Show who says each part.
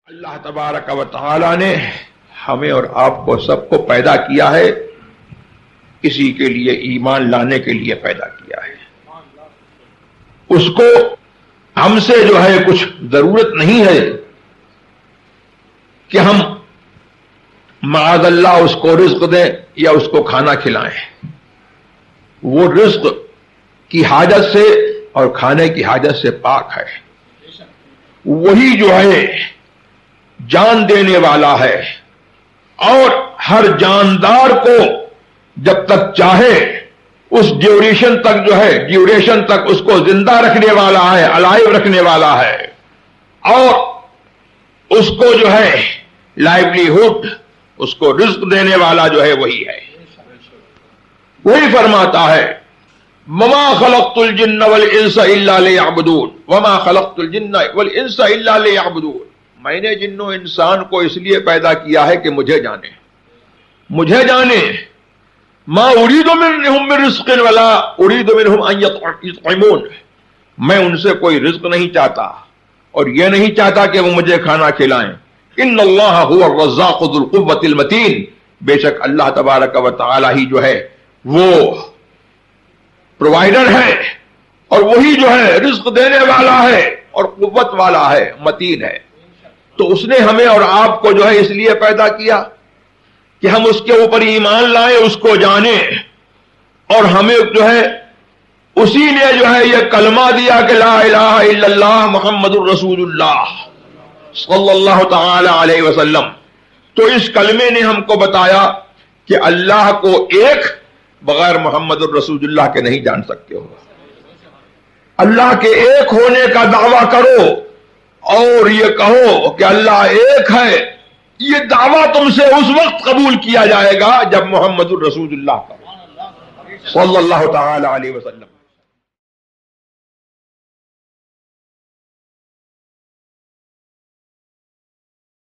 Speaker 1: اللہ تبارک و تعالی نے ہمیں اور آپ کو سب کو پیدا کیا ہے، کسی کے لیے ایمان لانے کے لیے پیدا کیا ہے۔ اس کو ہم سے جو ہے کچھ ضرورت نہیں ہے کہ ہم معاذ اللہ اس کو رزق دیں یا اس کو کھانا کھلائیں۔ وہ رزق کی حاجت سے اور کھانے کی حاجت سے پاک ہے۔ وہی جو ہے جان دینے والا ہے، اور ہر جاندار کو جب تک چاہے اس ڈیوریشن تک اس کو زندہ رکھنے والا ہے، الائیو رکھنے والا ہے، اور اس کو جو ہے لائیولیہوڈ، اس کو رزق دینے والا جو ہے وہی ہے۔ وہی فرماتا ہے وما خلقت الجن والانس الا ليعبدون، وما خلقت الجن والانس الا ليعبدون، میں نے جن و انسان کو اس لیے پیدا کیا ہے کہ مجھے جانے۔ ما اريد منهم من رزق ولا اريد منهم ان يطعمون، میں ان سے کوئی رزق نہیں چاہتا اور یہ نہیں چاہتا کہ وہ مجھے کھانا کھلائیں۔ ان اللہ هو الرزاق ذو القوة المتین، بے شک اللہ تبارک و تعالی ہی جو ہے وہ پرووائڈر ہے، اور وہی جو ہے رزق دینے والا ہے اور قوت والا ہے، متین ہے۔ تو اس نے ہمیں اور آپ کو جو ہے اس لیے پیدا کیا کہ ہم اس کے اوپر ایمان لائیں، اس کو جانیں، اور ہمیں جو ہے اسی لیے جو ہے یہ کلمہ دیا کہ لا الہ الا اللہ محمد الرسول اللہ صلی اللہ تعالی علیہ وسلم۔ تو اس کلمے نے ہم کو بتایا کہ اللہ کو ایک بغیر محمد الرسول اللہ کے نہیں جان سکتے ہو۔ اللہ کے ایک ہونے کا دعویٰ کرو اور یہ کہو کہ اللہ ایک ہے، یہ دعویٰ تم سے اس وقت قبول کیا جائے گا جب محمد الرسول اللہ کا صلی اللہ تعالی علیہ وسلم